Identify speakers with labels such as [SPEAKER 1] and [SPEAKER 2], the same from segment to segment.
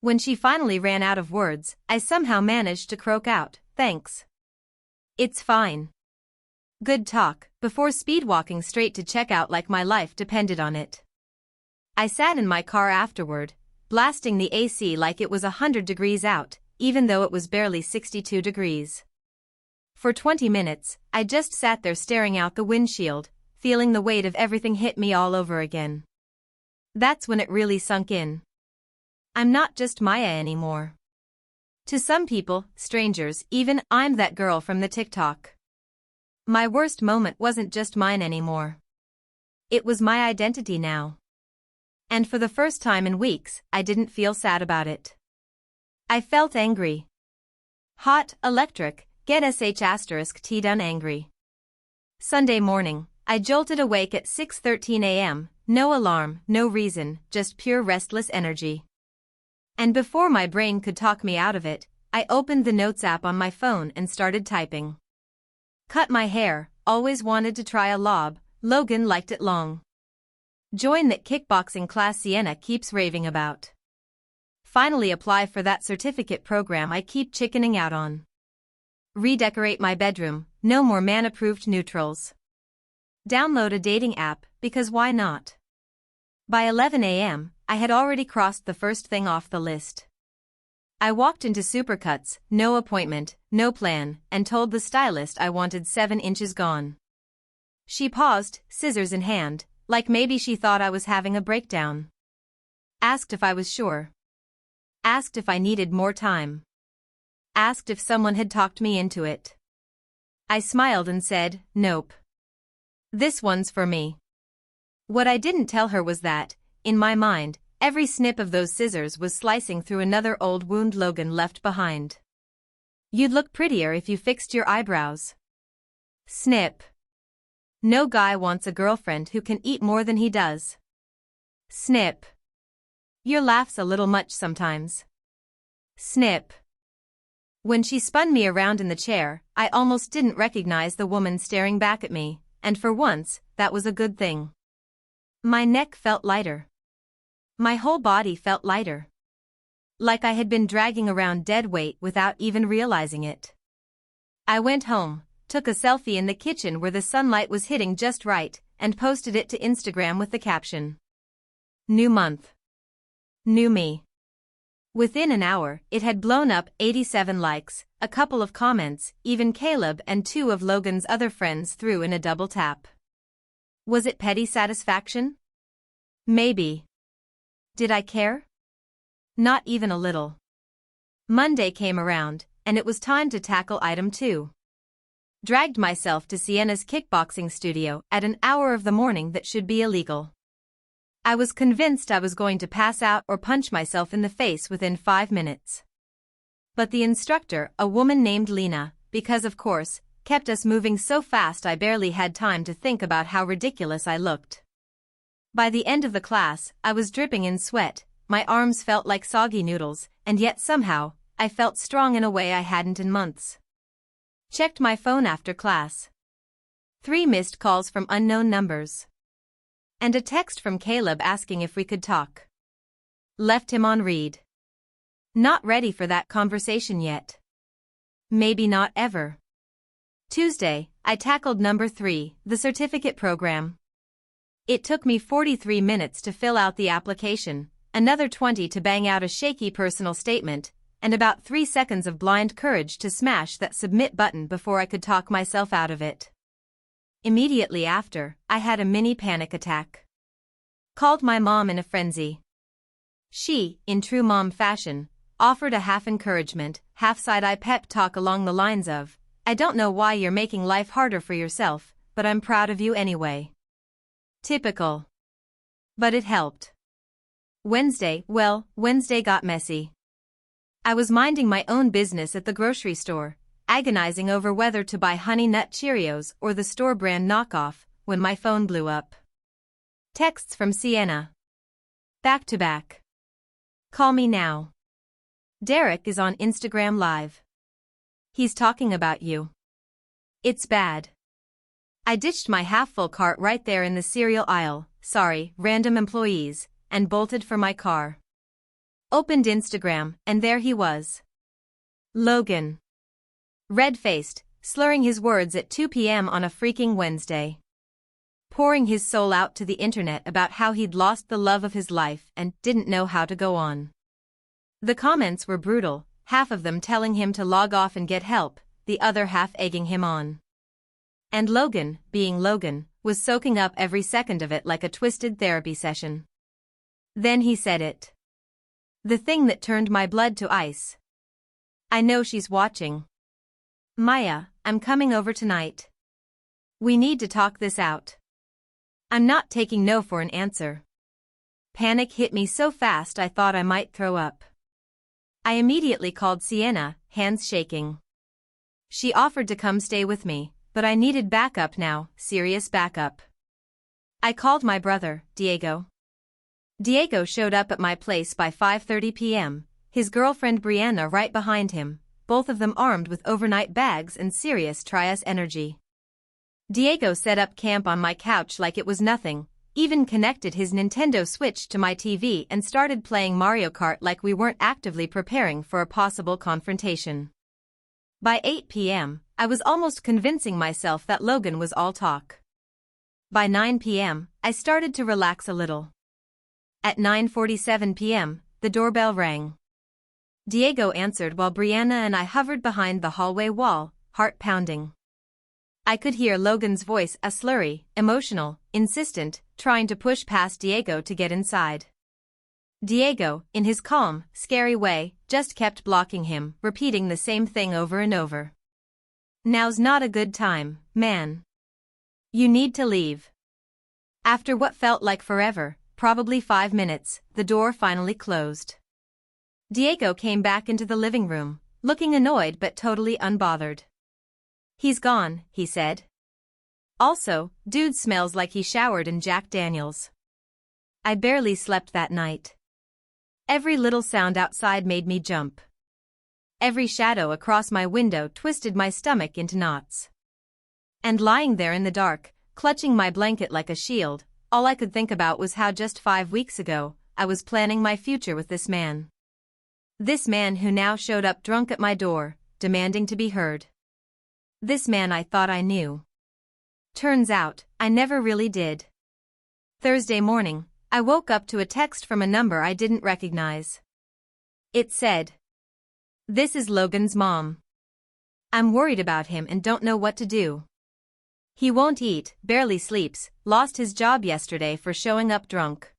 [SPEAKER 1] When she finally ran out of words, I somehow managed to croak out, "Thanks. It's fine." Good talk, before speed walking straight to checkout like my life depended on it. I sat in my car afterward, blasting the AC like it was 100 degrees out, even though it was barely 62 degrees. For 20 minutes, I just sat there staring out the windshield, feeling the weight of everything hit me all over again. That's when it really sunk in. I'm not just Maya anymore. To some people, strangers, even, I'm that girl from the TikTok. My worst moment wasn't just mine anymore. It was my identity now. And for the first time in weeks, I didn't feel sad about it. I felt angry. Hot, electric, get sh*t done angry. Sunday morning, I jolted awake at 6:13 a.m., no alarm, no reason, just pure restless energy. And before my brain could talk me out of it, I opened the Notes app on my phone and started typing. Cut my hair, always wanted to try a lob, Logan liked it long. Join that kickboxing class Sienna keeps raving about. Finally apply for that certificate program I keep chickening out on. Redecorate my bedroom, no more man-approved neutrals. Download a dating app, because why not? By 11 a.m., I had already crossed the first thing off the list. I walked into Supercuts, no appointment, no plan, and told the stylist I wanted 7 inches gone. She paused, scissors in hand, like maybe she thought I was having a breakdown. Asked if I was sure. Asked if I needed more time. Asked if someone had talked me into it. I smiled and said, "Nope. This one's for me." What I didn't tell her was that, in my mind, every snip of those scissors was slicing through another old wound Logan left behind. "You'd look prettier if you fixed your eyebrows." Snip. No guy wants a girlfriend who can eat more than he does. Snip. Your laugh's a little much sometimes. Snip. When she spun me around in the chair, I almost didn't recognize the woman staring back at me, and for once, that was a good thing. My neck felt lighter. My whole body felt lighter. Like I had been dragging around dead weight without even realizing it. I went home, took a selfie in the kitchen where the sunlight was hitting just right, and posted it to Instagram with the caption, "New month. New me." Within an hour, it had blown up 87 likes, a couple of comments, even Caleb and 2 of Logan's other friends threw in a double tap. Was it petty satisfaction? Maybe. Did I care? Not even a little. Monday came around, and it was time to tackle item 2. Dragged myself to Sienna's kickboxing studio at an hour of the morning that should be illegal. I was convinced I was going to pass out or punch myself in the face within 5 minutes. But the instructor, a woman named Lena, because of course, kept us moving so fast I barely had time to think about how ridiculous I looked. By the end of the class, I was dripping in sweat, my arms felt like soggy noodles, and yet somehow, I felt strong in a way I hadn't in months. Checked my phone after class. 3 missed calls from unknown numbers. And a text from Caleb asking if we could talk. Left him on read. Not ready for that conversation yet. Maybe not ever. Tuesday, I tackled number 3, the certificate program. It took me 43 minutes to fill out the application, another 20 to bang out a shaky personal statement, and about 3 seconds of blind courage to smash that submit button before I could talk myself out of it. Immediately after, I had a mini panic attack. Called my mom in a frenzy. She, in true mom fashion, offered a half encouragement, half side-eye pep talk along the lines of, "I don't know why you're making life harder for yourself, but I'm proud of you anyway." Typical. But it helped. Wednesday got messy. I was minding my own business at the grocery store, agonizing over whether to buy Honey Nut Cheerios or the store brand knockoff, when my phone blew up. Texts from Sienna. Back to back. Call me now. Derek is on Instagram Live. He's talking about you. It's bad. I ditched my half-full cart right there in the cereal aisle, sorry, random employees, and bolted for my car. Opened Instagram, and there he was. Logan. Red-faced, slurring his words at 2 p.m. on a freaking Wednesday. Pouring his soul out to the internet about how he'd lost the love of his life and didn't know how to go on. The comments were brutal, half of them telling him to log off and get help, the other half egging him on. And Logan, being Logan, was soaking up every second of it like a twisted therapy session. Then he said it. The thing that turned my blood to ice. I know she's watching. Maya, I'm coming over tonight. We need to talk this out. I'm not taking no for an answer. Panic hit me so fast I thought I might throw up. I immediately called Sienna, hands shaking. She offered to come stay with me, but I needed backup now, serious backup. I called my brother, Diego. Diego showed up at my place by 5:30 p.m., his girlfriend Brianna right behind him, both of them armed with overnight bags and serious Trias energy. Diego set up camp on my couch like it was nothing, even connected his Nintendo Switch to my TV and started playing Mario Kart like we weren't actively preparing for a possible confrontation. By 8 p.m., I was almost convincing myself that Logan was all talk. By 9 p.m., I started to relax a little. At 9:47 p.m., the doorbell rang. Diego answered while Brianna and I hovered behind the hallway wall, heart pounding. I could hear Logan's voice, a slurry, emotional, insistent, trying to push past Diego to get inside. Diego, in his calm, scary way, just kept blocking him, repeating the same thing over and over. Now's not a good time, man. You need to leave. After what felt like forever, probably 5 minutes, the door finally closed. Diego came back into the living room, looking annoyed but totally unbothered. He's gone, he said. Also, dude smells like he showered in Jack Daniels. I barely slept that night. Every little sound outside made me jump. Every shadow across my window twisted my stomach into knots. And lying there in the dark, clutching my blanket like a shield, all I could think about was how just 5 weeks ago, I was planning my future with this man. This man who now showed up drunk at my door, demanding to be heard. This man I thought I knew. Turns out, I never really did. Thursday morning, I woke up to a text from a number I didn't recognize. It said, "This is Logan's mom. I'm worried about him and don't know what to do. He won't eat, barely sleeps, lost his job yesterday for showing up drunk.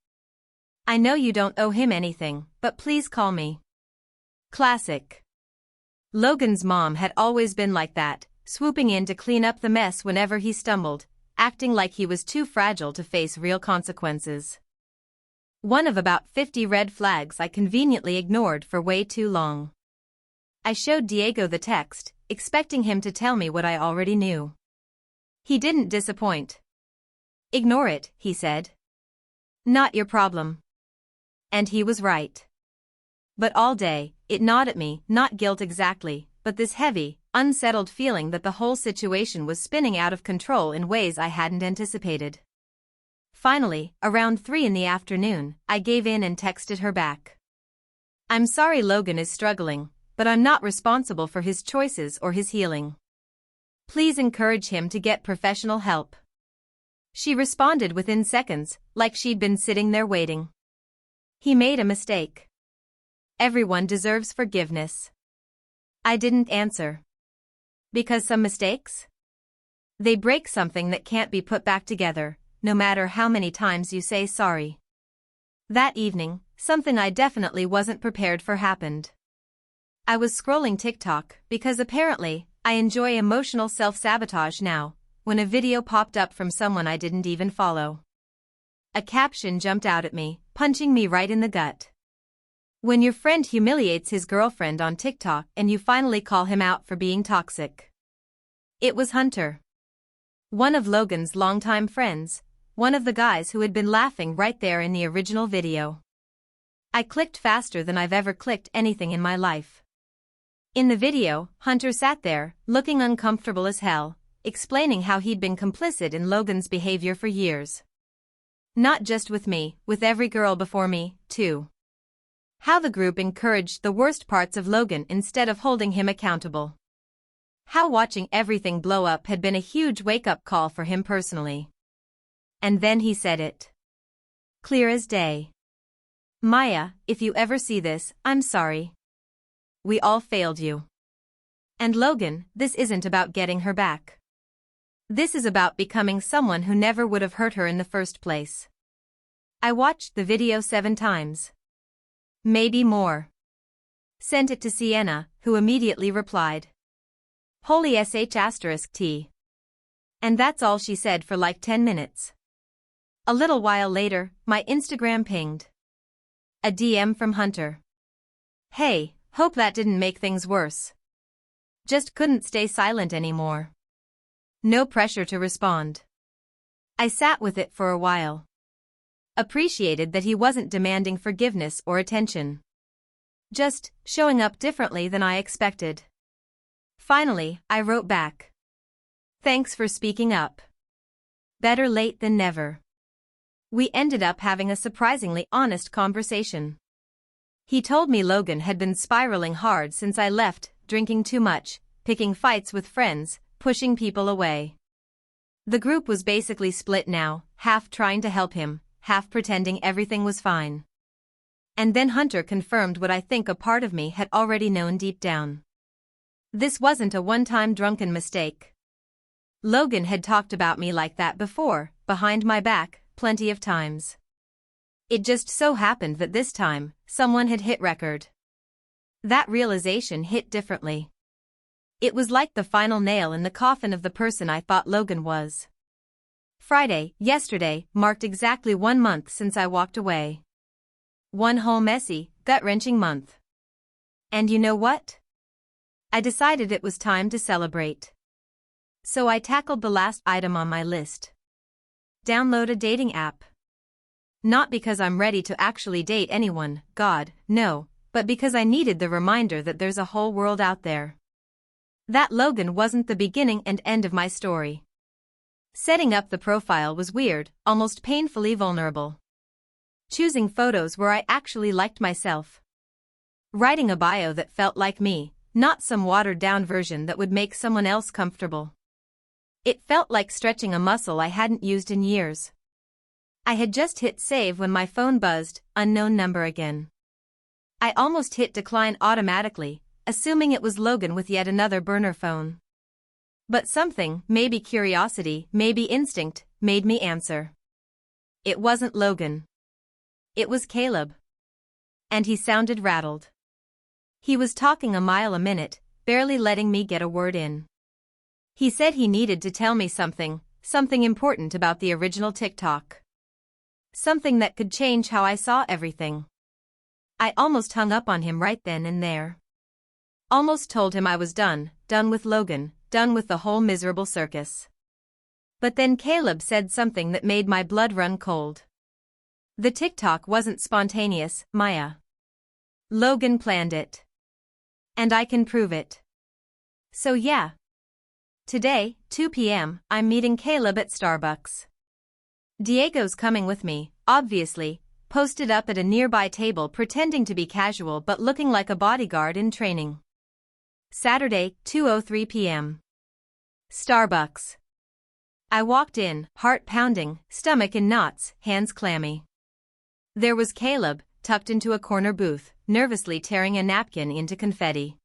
[SPEAKER 1] I know you don't owe him anything, but please call me." Classic. Logan's mom had always been like that, swooping in to clean up the mess whenever he stumbled, acting like he was too fragile to face real consequences. One of about 50 red flags I conveniently ignored for way too long. I showed Diego the text, expecting him to tell me what I already knew. He didn't disappoint. "Ignore it," he said. "Not your problem." And he was right. But all day, it gnawed at me, not guilt exactly, but this heavy, unsettled feeling that the whole situation was spinning out of control in ways I hadn't anticipated. Finally, around 3 in the afternoon, I gave in and texted her back. "I'm sorry Logan is struggling, but I'm not responsible for his choices or his healing. Please encourage him to get professional help." She responded within seconds, like she'd been sitting there waiting. "He made a mistake. Everyone deserves forgiveness." I didn't answer. Because some mistakes? They break something that can't be put back together, no matter how many times you say sorry. That evening, something I definitely wasn't prepared for happened. I was scrolling TikTok because apparently, I enjoy emotional self-sabotage now, when a video popped up from someone I didn't even follow. A caption jumped out at me, punching me right in the gut. "When your friend humiliates his girlfriend on TikTok and you finally call him out for being toxic." It was Hunter. One of Logan's longtime friends, one of the guys who had been laughing right there in the original video. I clicked faster than I've ever clicked anything in my life. In the video, Hunter sat there, looking uncomfortable as hell, explaining how he'd been complicit in Logan's behavior for years. Not just with me, with every girl before me, too. How the group encouraged the worst parts of Logan instead of holding him accountable. How watching everything blow up had been a huge wake-up call for him personally. And then he said it. Clear as day. Maya, if you ever see this, I'm sorry. We all failed you. And Logan, this isn't about getting her back. This is about becoming someone who never would have hurt her in the first place. I watched the video 7 times. Maybe more. Sent it to Sienna, who immediately replied. Holy sh*t. And that's all she said for like 10 minutes. A little while later, my Instagram pinged. A DM from Hunter. Hey, hope that didn't make things worse. Just couldn't stay silent anymore. No pressure to respond. I sat with it for a while. Appreciated that he wasn't demanding forgiveness or attention. Just showing up differently than I expected. Finally, I wrote back. Thanks for speaking up. Better late than never. We ended up having a surprisingly honest conversation. He told me Logan had been spiraling hard since I left, drinking too much, picking fights with friends, pushing people away. The group was basically split now, half trying to help him, half pretending everything was fine. And then Hunter confirmed what I think a part of me had already known deep down. This wasn't a one-time drunken mistake. Logan had talked about me like that before, behind my back, plenty of times. It just so happened that this time, someone had hit record. That realization hit differently. It was like the final nail in the coffin of the person I thought Logan was. Friday, yesterday, marked exactly 1 month since I walked away. One whole messy, gut-wrenching month. And you know what? I decided it was time to celebrate. So I tackled the last item on my list. Download a dating app. Not because I'm ready to actually date anyone, God, no, but because I needed the reminder that there's a whole world out there. That Logan wasn't the beginning and end of my story. Setting up the profile was weird, almost painfully vulnerable. Choosing photos where I actually liked myself. Writing a bio that felt like me, not some watered-down version that would make someone else comfortable. It felt like stretching a muscle I hadn't used in years. I had just hit save when my phone buzzed, unknown number again. I almost hit decline automatically, assuming it was Logan with yet another burner phone. But something, maybe curiosity, maybe instinct, made me answer. It wasn't Logan. It was Caleb. And he sounded rattled. He was talking a mile a minute, barely letting me get a word in. He said he needed to tell me something important about the original TikTok. Something that could change how I saw everything. I almost hung up on him right then and there. Almost told him I was done with Logan, done with the whole miserable circus. But then Caleb said something that made my blood run cold. The TikTok wasn't spontaneous, Maya. Logan planned it. And I can prove it. So yeah. Today, 2 p.m., I'm meeting Caleb at Starbucks. Diego's coming with me, obviously, posted up at a nearby table pretending to be casual but looking like a bodyguard in training. Saturday, 2:03 p.m. Starbucks. I walked in, heart pounding, stomach in knots, hands clammy. There was Caleb, tucked into a corner booth, nervously tearing a napkin into confetti.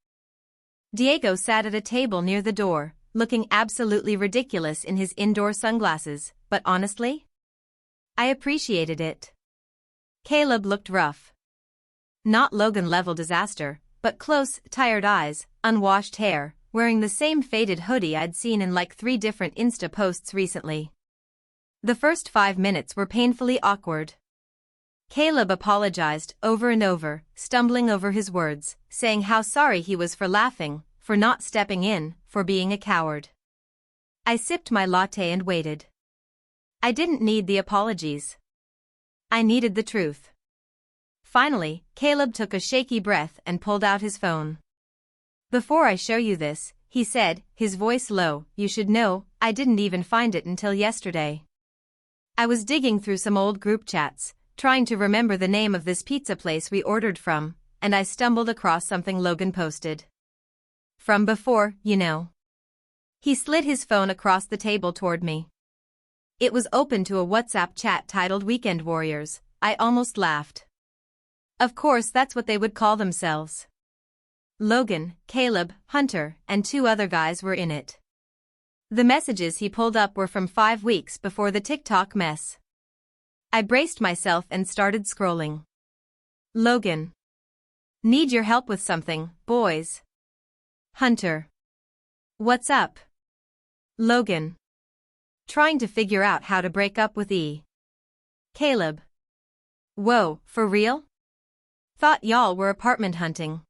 [SPEAKER 1] Diego sat at a table near the door, looking absolutely ridiculous in his indoor sunglasses, but honestly, I appreciated it. Caleb looked rough. Not Logan-level disaster, but close, tired eyes, unwashed hair, wearing the same faded hoodie I'd seen in like 3 different Insta posts recently. The first 5 minutes were painfully awkward. Caleb apologized over and over, stumbling over his words, saying how sorry he was for laughing, for not stepping in, for being a coward. I sipped my latte and waited. I didn't need the apologies. I needed the truth. Finally, Caleb took a shaky breath and pulled out his phone. Before I show you this, he said, his voice low, you should know, I didn't even find it until yesterday. I was digging through some old group chats, trying to remember the name of this pizza place we ordered from, and I stumbled across something Logan posted. From before, you know. He slid his phone across the table toward me. It was open to a WhatsApp chat titled Weekend Warriors. I almost laughed. Of course, that's what they would call themselves. Logan, Caleb, Hunter, and 2 other guys were in it. The messages he pulled up were from 5 weeks before the TikTok mess. I braced myself and started scrolling. Logan. Need your help with something, boys. Hunter. What's up? Logan. Trying to figure out how to break up with E. Caleb. Whoa, for real? Thought y'all were apartment hunting.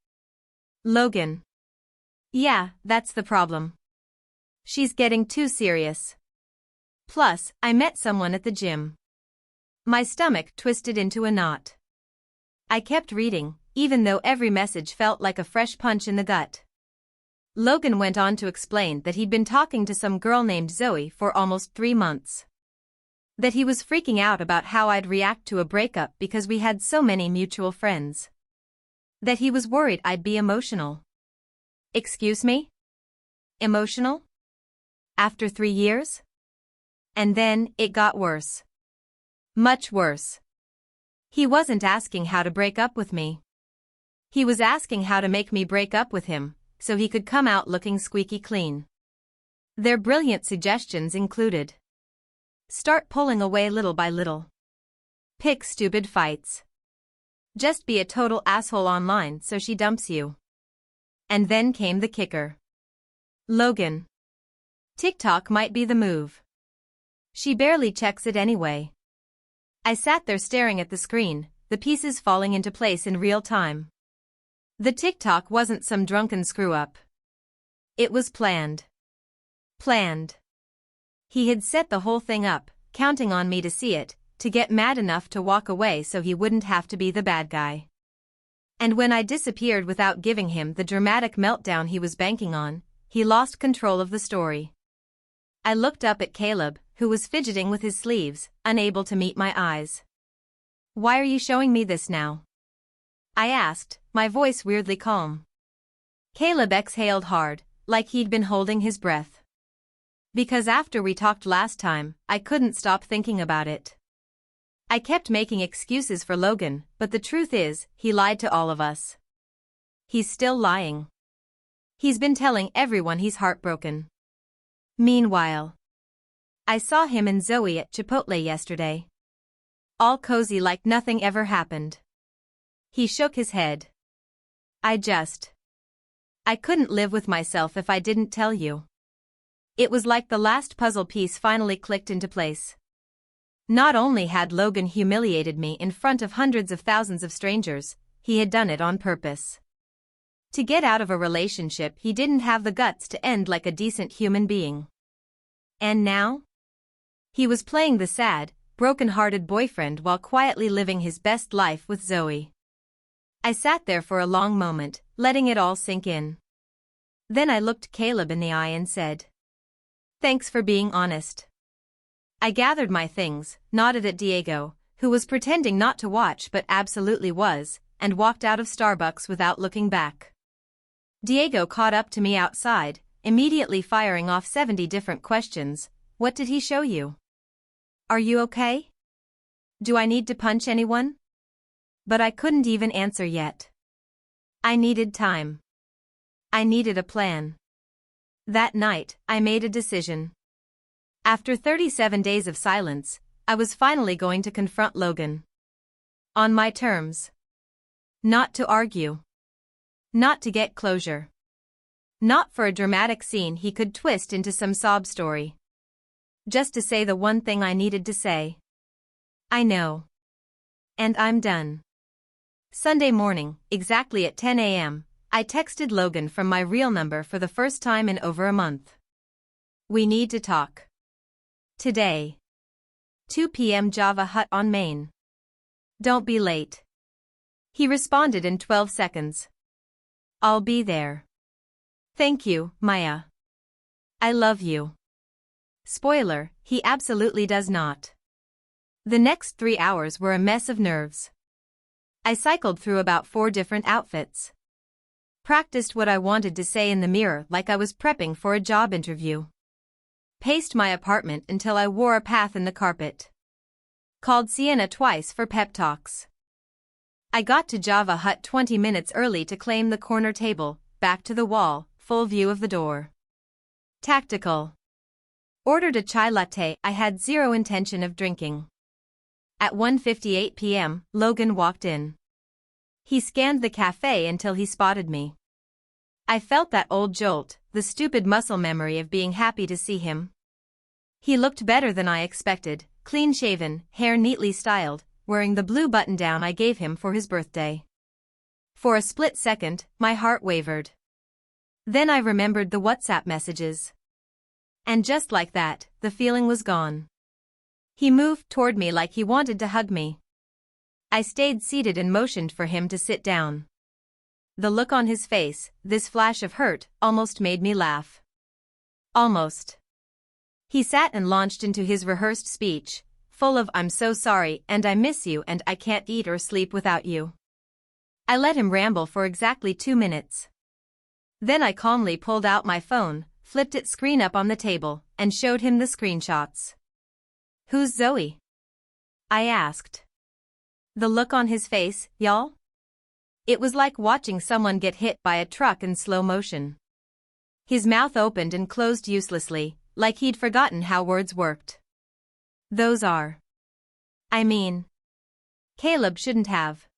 [SPEAKER 1] Logan. Yeah, that's the problem. She's getting too serious. Plus, I met someone at the gym. My stomach twisted into a knot. I kept reading, even though every message felt like a fresh punch in the gut. Logan went on to explain that he'd been talking to some girl named Zoe for almost 3 months. That he was freaking out about how I'd react to a breakup because we had so many mutual friends. That he was worried I'd be emotional. Excuse me? Emotional? After 3 years? And then, it got worse. Much worse. He wasn't asking how to break up with me. He was asking how to make me break up with him, so he could come out looking squeaky clean. Their brilliant suggestions included: start pulling away little by little. Pick stupid fights. Just be a total asshole online so she dumps you. And then came the kicker. Logan. TikTok might be the move. She barely checks it anyway. I sat there staring at the screen, the pieces falling into place in real time. The TikTok wasn't some drunken screw-up. It was planned. Planned. He had set the whole thing up, counting on me to see it, to get mad enough to walk away so he wouldn't have to be the bad guy. And when I disappeared without giving him the dramatic meltdown he was banking on, he lost control of the story. I looked up at Caleb, who was fidgeting with his sleeves, unable to meet my eyes. Why are you showing me this now? I asked, my voice weirdly calm. Caleb exhaled hard, like he'd been holding his breath. Because after we talked last time, I couldn't stop thinking about it. I kept making excuses for Logan, but the truth is, he lied to all of us. He's still lying. He's been telling everyone he's heartbroken. Meanwhile, I saw him and Zoe at Chipotle yesterday. All cozy like nothing ever happened. He shook his head. I couldn't live with myself if I didn't tell you. It was like the last puzzle piece finally clicked into place. Not only had Logan humiliated me in front of hundreds of thousands of strangers, he had done it on purpose. To get out of a relationship he didn't have the guts to end like a decent human being. And now? He was playing the sad, broken-hearted boyfriend while quietly living his best life with Zoe. I sat there for a long moment, letting it all sink in. Then I looked Caleb in the eye and said, "Thanks for being honest." I gathered my things, nodded at Diego, who was pretending not to watch but absolutely was, and walked out of Starbucks without looking back. Diego caught up to me outside, immediately firing off 70 different questions. What did he show you? Are you okay? Do I need to punch anyone? But I couldn't even answer yet. I needed time. I needed a plan. That night, I made a decision. After 37 days of silence, I was finally going to confront Logan. On my terms. Not to argue. Not to get closure. Not for a dramatic scene he could twist into some sob story. Just to say the one thing I needed to say. I know. And I'm done. Sunday morning, exactly at 10 a.m., I texted Logan from my real number for the first time in over a month. We need to talk. Today. 2 p.m. Java Hut on Main. Don't be late. He responded in 12 seconds. I'll be there. Thank you, Maya. I love you. Spoiler, he absolutely does not. The next 3 hours were a mess of nerves. I cycled through about 4 different outfits. Practiced what I wanted to say in the mirror like I was prepping for a job interview. Paced my apartment until I wore a path in the carpet. Called Sienna twice for pep talks. I got to Java Hut 20 minutes early to claim the corner table, back to the wall, full view of the door. Tactical. Ordered a chai latte I had zero intention of drinking. At 1:58 p.m., Logan walked in. He scanned the cafe until he spotted me. I felt that old jolt, the stupid muscle memory of being happy to see him. He looked better than I expected, clean-shaven, hair neatly styled, wearing the blue button-down I gave him for his birthday. For a split second, my heart wavered. Then I remembered the WhatsApp messages. And just like that, the feeling was gone. He moved toward me like he wanted to hug me. I stayed seated and motioned for him to sit down. The look on his face, this flash of hurt, almost made me laugh. Almost. He sat and launched into his rehearsed speech, full of "I'm so sorry and I miss you and I can't eat or sleep without you." I let him ramble for exactly 2 minutes. Then I calmly pulled out my phone, flipped its screen up on the table, and showed him the screenshots. "Who's Zoe?" I asked. The look on his face, y'all? It was like watching someone get hit by a truck in slow motion. His mouth opened and closed uselessly, like he'd forgotten how words worked. "Those are. I mean. Caleb shouldn't have."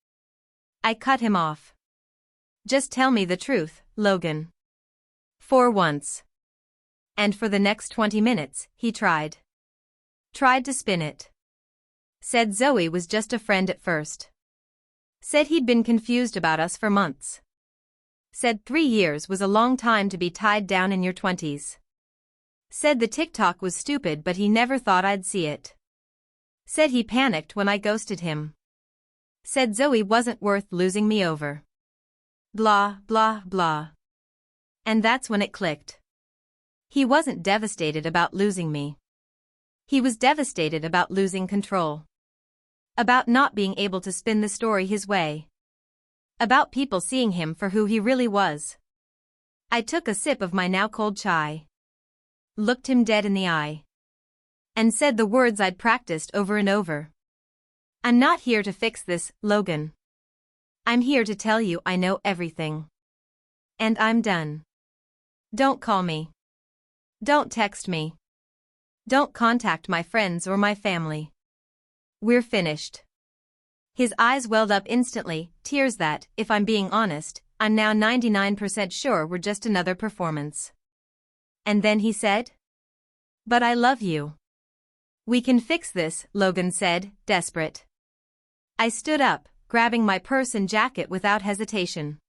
[SPEAKER 1] I cut him off. "Just tell me the truth, Logan." For once. And for the next 20 minutes, he tried. Tried to spin it. Said Zoe was just a friend at first. Said he'd been confused about us for months. Said 3 years was a long time to be tied down in your 20s. Said the TikTok was stupid but he never thought I'd see it. Said he panicked when I ghosted him. Said Zoe wasn't worth losing me over. Blah, blah, blah. And that's when it clicked. He wasn't devastated about losing me. He was devastated about losing control. About not being able to spin the story his way. About people seeing him for who he really was. I took a sip of my now cold chai. Looked him dead in the eye. And said the words I'd practiced over and over. "I'm not here to fix this, Logan. I'm here to tell you I know everything. And I'm done. Don't call me. Don't text me. Don't contact my friends or my family. We're finished." His eyes welled up instantly, tears that, if I'm being honest, I'm now 99% sure were just another performance. And then he said, "But I love you." "We can fix this," Logan said, desperate. I stood up, grabbing my purse and jacket without hesitation.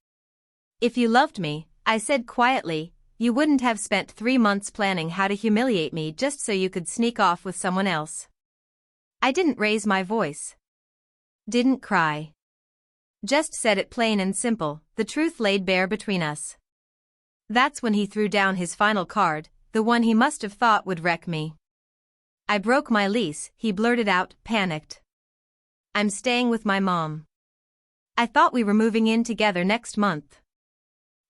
[SPEAKER 1] "If you loved me," I said quietly, "you wouldn't have spent 3 months planning how to humiliate me just so you could sneak off with someone else." I didn't raise my voice. Didn't cry. Just said it plain and simple, the truth laid bare between us. That's when he threw down his final card, the one he must have thought would wreck me. "I broke my lease," he blurted out, panicked. "I'm staying with my mom. I thought we were moving in together next month.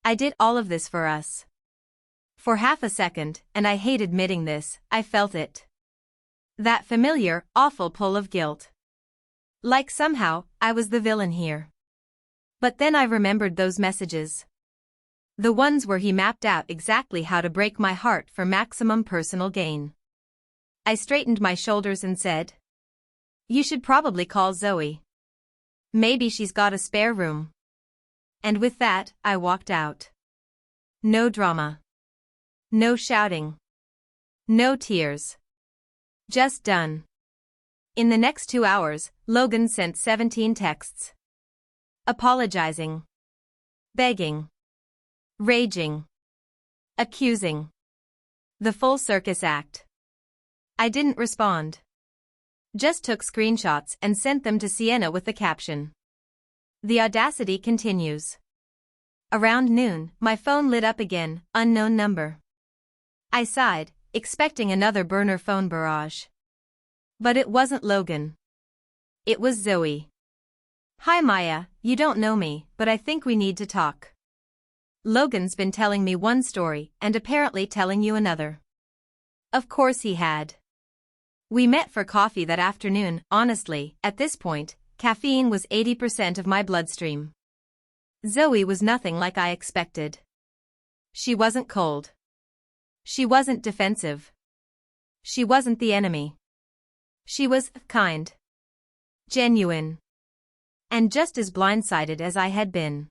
[SPEAKER 1] I did all of this for us." For half a second, and I hate admitting this, I felt it. That familiar, awful pull of guilt. Like somehow, I was the villain here. But then I remembered those messages. The ones where he mapped out exactly how to break my heart for maximum personal gain. I straightened my shoulders and said, "You should probably call Zoe. Maybe she's got a spare room." And with that, I walked out. No drama. No shouting. No tears. Just done. In the next 2 hours, Logan sent 17 texts. Apologizing. Begging. Raging. Accusing. The full circus act. I didn't respond. Just took screenshots and sent them to Sienna with the caption, "The audacity continues." Around noon, my phone lit up again, unknown number. I sighed, expecting another burner phone barrage. But it wasn't Logan. It was Zoe. Hi Maya, you don't know me, but I think we need to talk. Logan's been telling me one story and apparently telling you another. Of course he had. We met for coffee that afternoon. Honestly, at this point, caffeine was 80% of my bloodstream. Zoe was nothing like I expected. She wasn't cold. She wasn't defensive. She wasn't the enemy. She was kind. Genuine. And just as blindsided as I had been.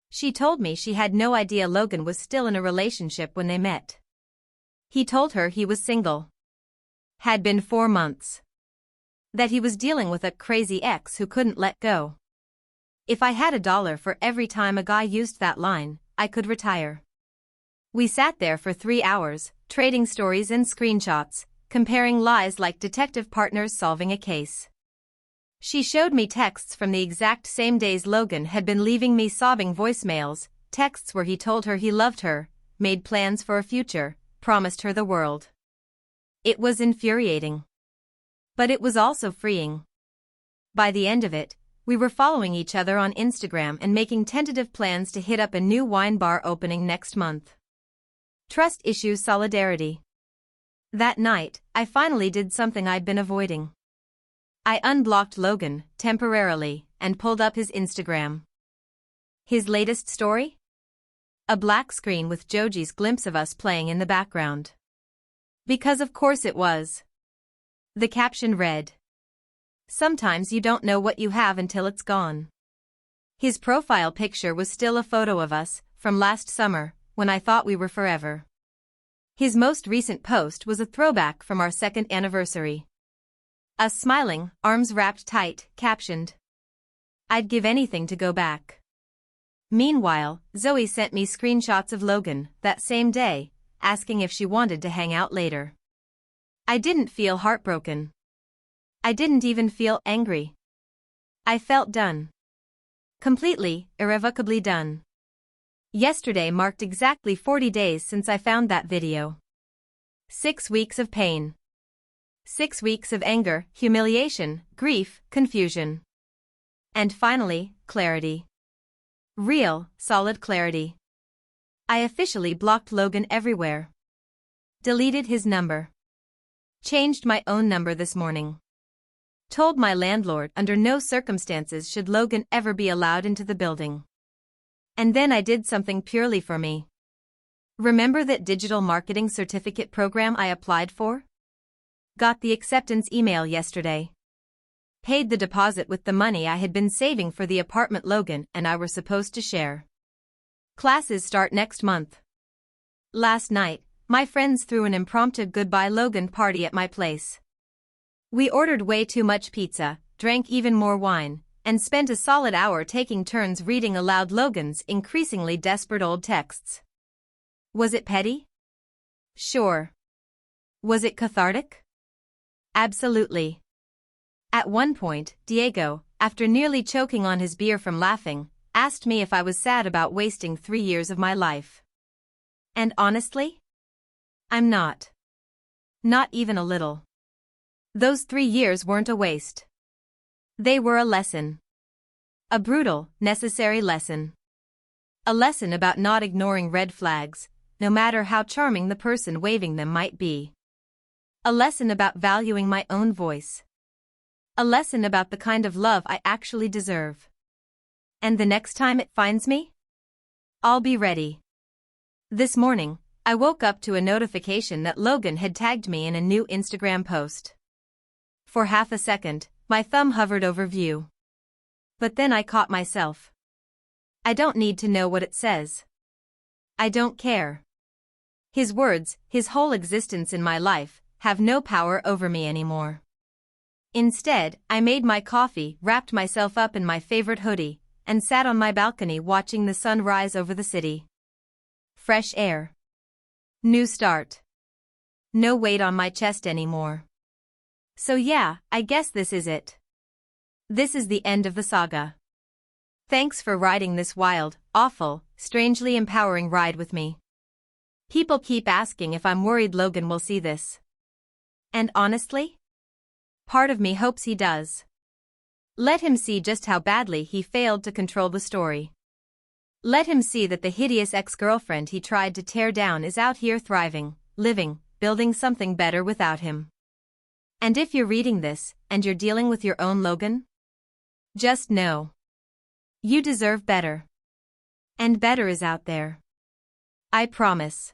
[SPEAKER 1] She told me she had no idea Logan was still in a relationship when they met. He told her he was single. Had been 4 months. That he was dealing with a crazy ex who couldn't let go. If I had $1 for every time a guy used that line, I could retire. We sat there for 3 hours, trading stories and screenshots, comparing lies like detective partners solving a case. She showed me texts from the exact same days Logan had been leaving me sobbing voicemails, texts where he told her he loved her, made plans for a future, promised her the world. It was infuriating. But it was also freeing. By the end of it, we were following each other on Instagram and making tentative plans to hit up a new wine bar opening next month. Trust issues solidarity. That night, I finally did something I'd been avoiding. I unblocked Logan, temporarily, and pulled up his Instagram. His latest story? A black screen with Joji's glimpse of us playing in the background. Because of course it was. The caption read, "Sometimes you don't know what you have until it's gone." His profile picture was still a photo of us, from last summer, when I thought we were forever. His most recent post was a throwback from our 2nd anniversary. Us smiling, arms wrapped tight, captioned, "I'd give anything to go back." Meanwhile, Zoe sent me screenshots of Logan, that same day, asking if she wanted to hang out later. I didn't feel heartbroken. I didn't even feel angry. I felt done. Completely, irrevocably done. Yesterday marked exactly 40 days since I found that video. 6 weeks of pain. 6 weeks of anger, humiliation, grief, confusion. And finally, clarity. Real, solid clarity. I officially blocked Logan everywhere. Deleted his number. Changed my own number this morning. Told my landlord under no circumstances should Logan ever be allowed into the building. And then I did something purely for me. Remember that digital marketing certificate program I applied for? Got the acceptance email yesterday. Paid the deposit with the money I had been saving for the apartment Logan and I were supposed to share. Classes start next month. Last night, my friends threw an impromptu goodbye Logan party at my place. We ordered way too much pizza, drank even more wine, and spent a solid hour taking turns reading aloud Logan's increasingly desperate old texts. Was it petty? Sure. Was it cathartic? Absolutely. At one point, Diego, after nearly choking on his beer from laughing, asked me if I was sad about wasting 3 years of my life. And honestly? I'm not. Not even a little. Those 3 years weren't a waste. They were a lesson. A brutal, necessary lesson. A lesson about not ignoring red flags, no matter how charming the person waving them might be. A lesson about valuing my own voice. A lesson about the kind of love I actually deserve. And the next time it finds me? I'll be ready. This morning, I woke up to a notification that Logan had tagged me in a new Instagram post. For half a second, my thumb hovered over view. But then I caught myself. I don't need to know what it says. I don't care. His words, his whole existence in my life, have no power over me anymore. Instead, I made my coffee, wrapped myself up in my favorite hoodie, and sat on my balcony watching the sun rise over the city. Fresh air. New start. No weight on my chest anymore. So yeah, I guess this is it. This is the end of the saga. Thanks for riding this wild, awful, strangely empowering ride with me. People keep asking if I'm worried Logan will see this. And honestly? Part of me hopes he does. Let him see just how badly he failed to control the story. Let him see that the hideous ex-girlfriend he tried to tear down is out here thriving, living, building something better without him. And if you're reading this, and you're dealing with your own Logan, just know you deserve better. And better is out there. I promise.